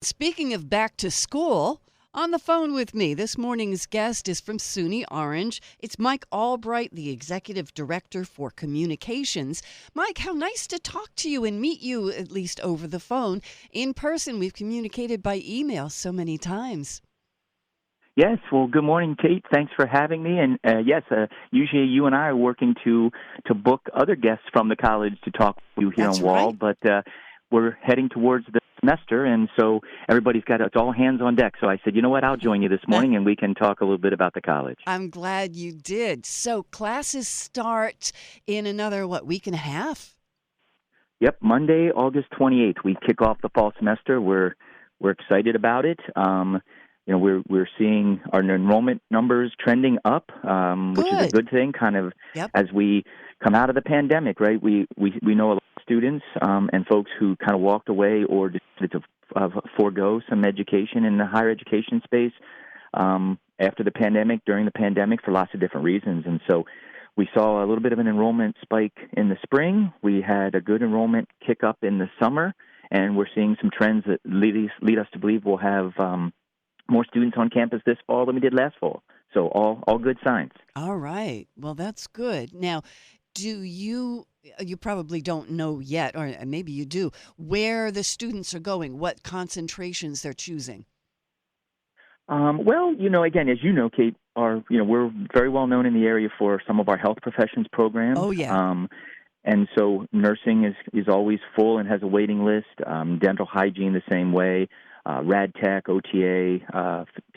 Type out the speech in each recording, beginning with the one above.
Speaking of back to school, on the phone with me, this morning's guest is from SUNY Orange. It's Mike Albright, the Executive Director for Communications. Mike, how nice to talk to you and meet you, at least over the phone. In person, we've communicated by email so many times. Yes, well, good morning, Kate. Thanks for having me. And yes, usually you and I are working to book other guests from the college to talk with you here That's on Wall, right. but we're heading towards the semester, and so everybody's it's all hands on deck. So I said, you know what, I'll join you this morning, and we can talk a little bit about the college. I'm glad you did. So classes start in another, week and a half? Yep, Monday, August 28th, we kick off the fall semester. We're excited about it. We're seeing our enrollment numbers trending up, which is a good thing. Kind of as we come out of the pandemic, right? We know a lot of students and folks who kind of walked away or decided to forego some education in the higher education space after the pandemic, during the pandemic, for lots of different reasons. And so we saw a little bit of an enrollment spike in the spring. We had a good enrollment kick up in the summer, and we're seeing some trends that lead us to believe we'll have more students on campus this fall than we did last fall. So all good signs. All right. Well, that's good. Now, you probably don't know yet, or maybe you do, where the students are going, what concentrations they're choosing? Well, again, as you know, Kate, we're very well known in the area for some of our health professions programs. Oh, yeah. And so nursing is always full and has a waiting list. Dental hygiene the same way. Rad Tech, OTA,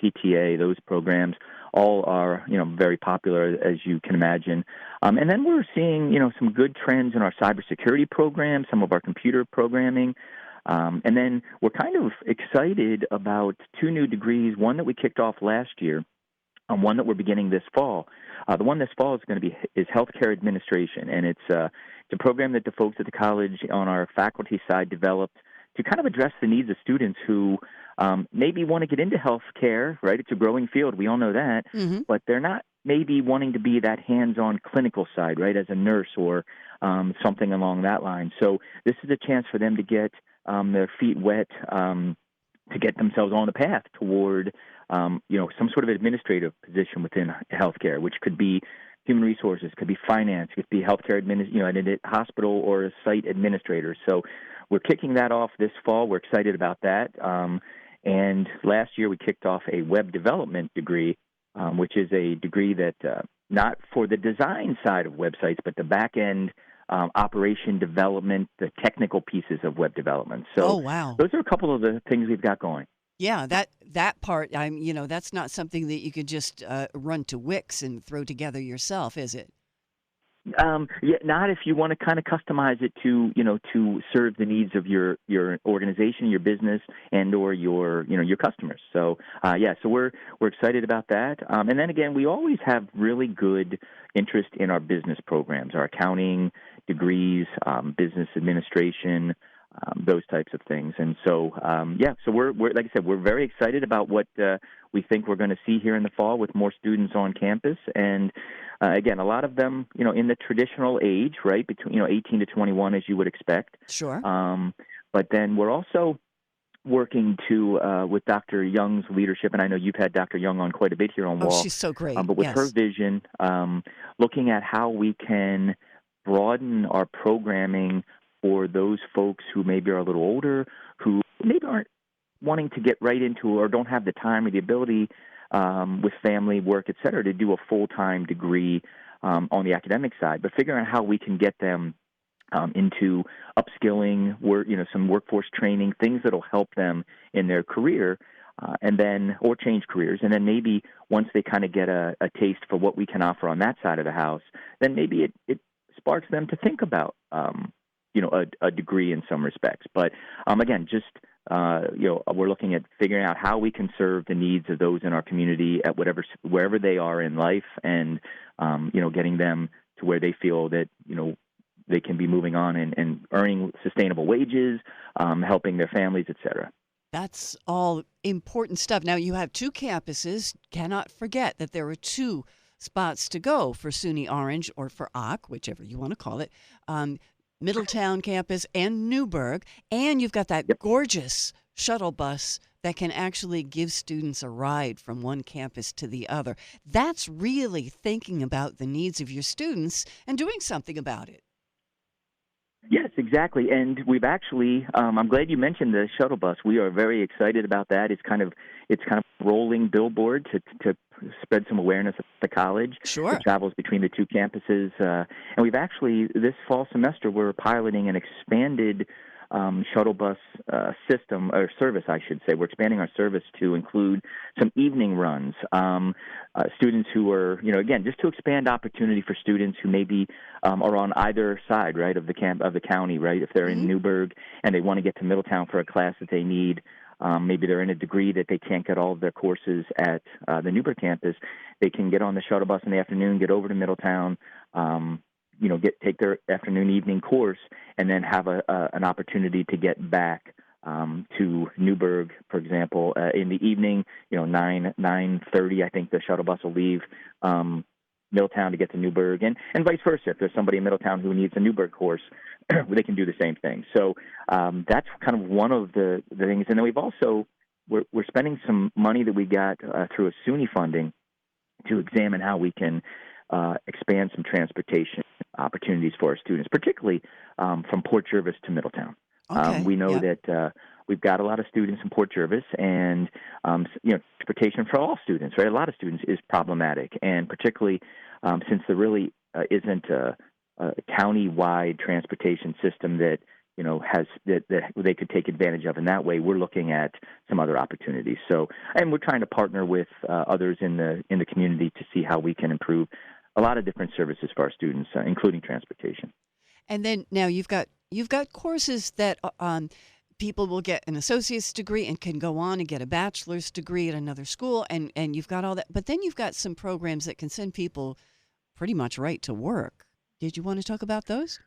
PTA, those programs all are, very popular, as you can imagine. And then we're seeing, some good trends in our cybersecurity program, some of our computer programming. And then we're kind of excited about two new degrees, one that we kicked off last year and one that we're beginning this fall. The one this fall is healthcare administration, and it's a program that the folks at the college on our faculty side developed to kind of address the needs of students who maybe want to get into healthcare, right? It's a growing field. We all know that. Mm-hmm. But they're not maybe wanting to be that hands-on clinical side, right, as a nurse or something along that line. So this is a chance for them to get their feet wet, to get themselves on the path toward, some sort of administrative position within healthcare, which could be human resources, could be finance, could be healthcare a hospital or a site administrator. So we're kicking that off this fall. We're excited about that. And last year we kicked off a web development degree, which is a degree that not for the design side of websites, but the back end operation development, the technical pieces of web development. So wow. Those are a couple of the things we've got going. Yeah, that part, that's not something that you could just run to Wix and throw together yourself, is it? Not if you want to kind of customize it to serve the needs of your organization, your business, and or your customers. So so we're excited about that. And then again, we always have really good interest in our business programs, our accounting degrees, business administration, those types of things. And so so we're like I said, we're very excited about what we think we're going to see here in the fall with more students on campus. And again, a lot of them, in the traditional age, right, between 18 to 21, as you would expect. Sure. But then we're also working with Dr. Young's leadership, and I know you've had Dr. Young on quite a bit here on Wall. Oh, she's so great. But with her vision, looking at how we can broaden our programming for those folks who maybe are a little older, who maybe aren't wanting to get right into or don't have the time or the ability with family, work, et cetera, to do a full-time degree on the academic side, but figuring out how we can get them into upskilling, some workforce training, things that will help them in their career, or change careers. And then maybe once they kind of get a taste for what we can offer on that side of the house, then maybe it sparks them to think about a degree in some respects. But again, just we're looking at figuring out how we can serve the needs of those in our community at wherever they are in life, and getting them to where they feel that they can be moving on and earning sustainable wages, helping their families, et cetera. That's all important stuff. Now, you have two campuses. Cannot forget that there are two spots to go for SUNY Orange, or for OC, whichever you want to call it. Middletown campus and Newburgh, and you've got that gorgeous shuttle bus that can actually give students a ride from one campus to the other. That's really thinking about the needs of your students and doing something about it. Yes, exactly. And we've actually, I'm glad you mentioned the shuttle bus. We are very excited about that. It's kind of rolling billboard to spread some awareness of the college. Sure. It travels between the two campuses. And we've actually, this fall semester, we're piloting an expanded shuttle bus system, or service, I should say. We're expanding our service to include some evening runs. Students who are, again, just to expand opportunity for students who maybe are on either side, right, of the county, right? If they're in Newburgh and they want to get to Middletown for a class that they need, maybe they're in a degree that they can't get all of their courses at the Newburgh campus, they can get on the shuttle bus in the afternoon, get over to Middletown, take their afternoon, evening course, and then have an opportunity to get back to Newburgh, for example, in the evening. 9:30, I think the shuttle bus will leave Middletown to get to Newburgh, and vice versa. If there's somebody in Middletown who needs a Newburgh course, they can do the same thing. So that's kind of one of the things. And then we're spending some money that we got through a SUNY funding to examine how we can expand some transportation opportunities for our students, particularly from Port Jervis to Middletown. Okay. We know that we've got a lot of students in Port Jervis, and transportation for all students, right? A lot of students is problematic, and particularly since there really isn't a county-wide transportation system that has that they could take advantage of in that way. We're looking at some other opportunities. So, and we're trying to partner with others in the community to see how we can improve a lot of different services for our students, including transportation. And then now you've got courses that people will get an associate's degree and can go on and get a bachelor's degree at another school, and you've got all that. But then you've got some programs that can send people pretty much right to work. Did you want to talk about those?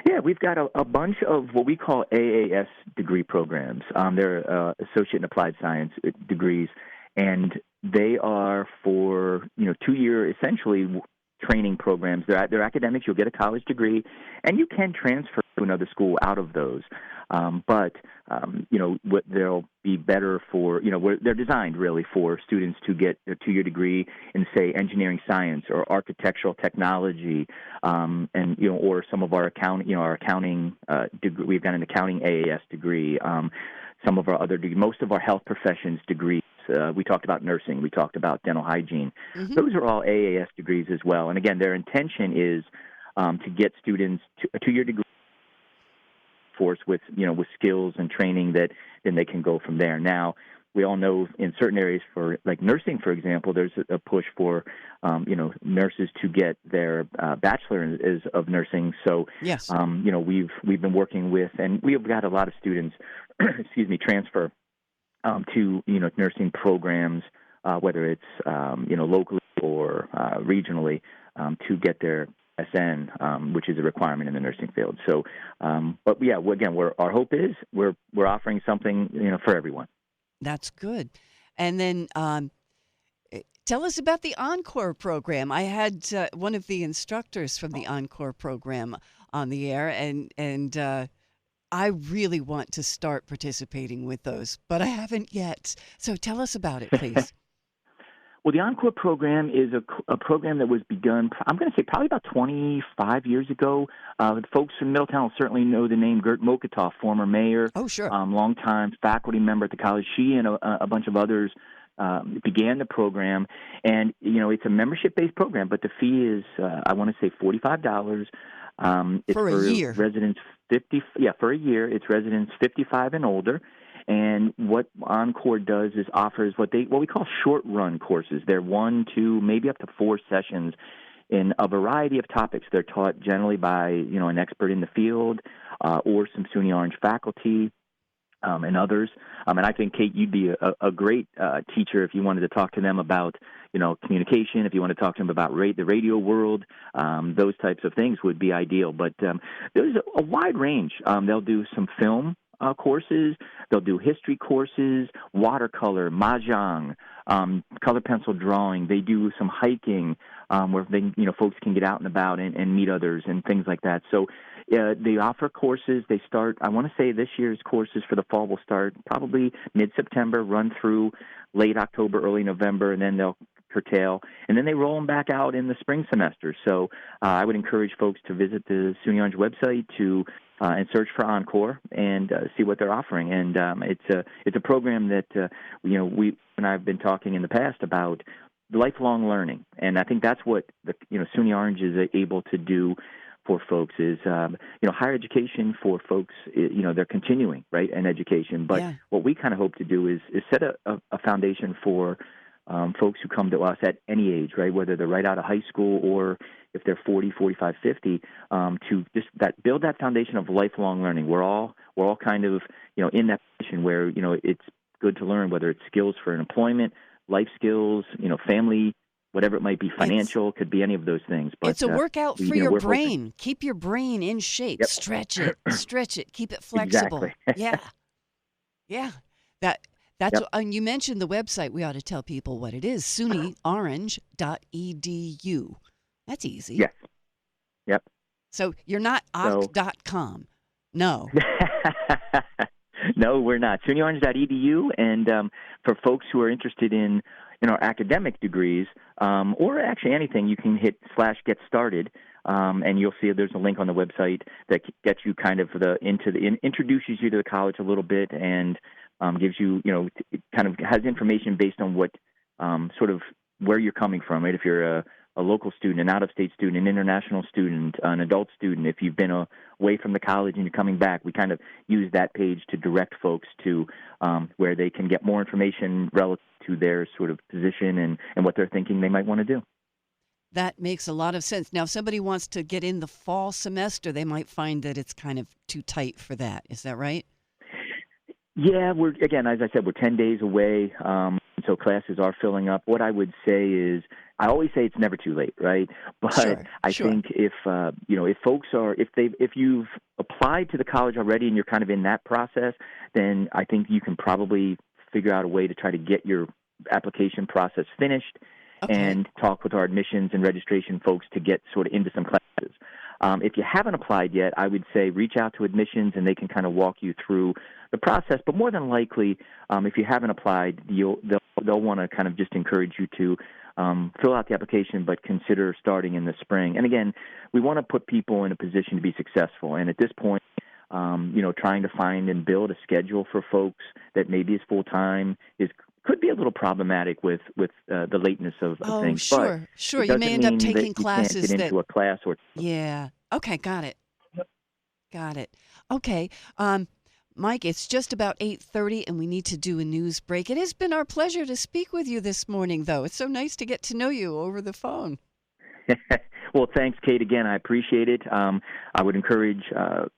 Yeah, we've got a bunch of what we call AAS degree programs. They're Associate in Applied Science degrees, and they are for 2-year essentially training programs. They're academics. You'll get a college degree, and you can transfer to another school out of those. But what they'll be better for, they're designed really for students to get a 2-year degree in, say, engineering science or architectural technology, or some of our accounting degree. We've got an accounting AAS degree. Some of our other most of our health professions degrees. We talked about nursing. We talked about dental hygiene. Mm-hmm. Those are all AAS degrees as well. And again, their intention is to get students a 2-year degree force with skills and training that then they can go from there. Now, we all know in certain areas for like nursing, for example, there's a push for nurses to get their bachelor's of nursing. So yes, we've been working with, and we've got a lot of students, transfer to nursing programs, whether it's locally or regionally, to get their SN, which is a requirement in the nursing field. So, but yeah, again, our hope is we're offering something for everyone. That's good. And then tell us about the Encore program. I had one of the instructors from the Encore program on the air, and I really want to start participating with those, but I haven't yet. So tell us about it, please. Well, the Encore program is a program that was begun, I'm going to say probably about 25 years ago. Folks from Middletown will certainly know the name Gert Mokatoff, former mayor. Oh, sure. Longtime faculty member at the college. She and a bunch of others began the program. And, it's a membership-based program, but the fee is, I want to say, $45. It's for a year. Residents for a year. It's residents 55 and older. And what Encore does is offers what we call short-run courses. They're 1, 2, maybe up to 4 sessions in a variety of topics. They're taught generally by an expert in the field or some SUNY Orange faculty and others. And I think, Kate, you'd be a great teacher if you wanted to talk to them about communication. If you want to talk to them about the radio world, those types of things would be ideal. But there's a wide range. They'll do some film. courses. They'll do history courses, watercolor, mahjong, color pencil drawing. They do some hiking where folks can get out and about and meet others and things like that. So they offer courses. They start, I want to say this year's courses for the fall will start probably mid-September, run through late October, early November, and then they'll curtail, and then they roll them back out in the spring semester. So I would encourage folks to visit the SUNY Orange website and search for Encore and see what they're offering. And it's a program that we and I've been talking in the past about lifelong learning, and I think that's what the SUNY Orange is able to do for folks is higher education for folks. They're continuing right in education, but what we kind of hope to do is set a foundation for folks who come to us at any age, right, whether they're right out of high school or if they're 40, 45, 50, to just build that foundation of lifelong learning. We're all kind of, in that position where, it's good to learn, whether it's skills for employment, life skills, family, whatever it might be, financial, could be any of those things. But it's a workout for your brain. Hoping. Keep your brain in shape. Yep. Stretch it, keep it flexible. Exactly. Yeah. That's and you mentioned the website. We ought to tell people what it is. SUNYOrange.edu. That's easy. Yes. Yep. So you're not OC.com. No. No, we're not. SUNYOrange.edu. And for folks who are interested in our academic degrees, or actually anything, you can hit /get started. And you'll see there's a link on the website that gets you kind of introduces you to the college a little bit and gives you, it kind of has information based on what sort of where you're coming from, right? If you're a local student, an out-of-state student, an international student, an adult student, if you've been away from the college and you're coming back, we kind of use that page to direct folks to where they can get more information relative to their sort of position and what they're thinking they might want to do. That makes a lot of sense. Now, if somebody wants to get in the fall semester, they might find that it's kind of too tight for that. Is that right? Yeah, as I said, we're 10 days away, so classes are filling up. What I would say is, I always say it's never too late, right? But sure. I think if folks if you've applied to the college already and you're kind of in that process, then I think you can probably figure out a way to try to get your application process finished and talk with our admissions and registration folks to get sort of into some classes. If you haven't applied yet, I would say reach out to admissions and they can kind of walk you through the process. But more than likely, if you haven't applied, they'll want to kind of just encourage you to fill out the application, but consider starting in the spring. And again, we want to put people in a position to be successful. And at this point, trying to find and build a schedule for folks that maybe is full-time could be a little problematic with the lateness of things. Sure. You may end up taking classes you can't get into a class or. Yeah. Okay. Got it. Okay. Mike, it's just about 8:30 and we need to do a news break. It has been our pleasure to speak with you this morning, though. It's so nice to get to know you over the phone. Well, thanks, Kate. Again, I appreciate it. I would encourage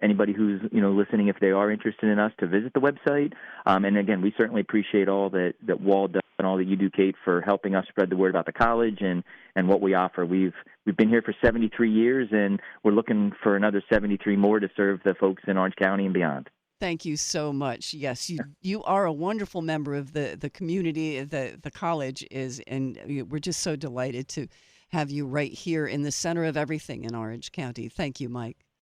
anybody who's listening, if they are interested in us, to visit the website. And again, we certainly appreciate all that Wall does and all that you do, Kate, for helping us spread the word about the college and what we offer. We've been here for 73 years, and we're looking for another 73 more to serve the folks in Orange County and beyond. Thank you so much. Yes, you are a wonderful member of the community. The college is, and we're just so delighted to have you right here in the center of everything in Orange County. Thank you, Mike.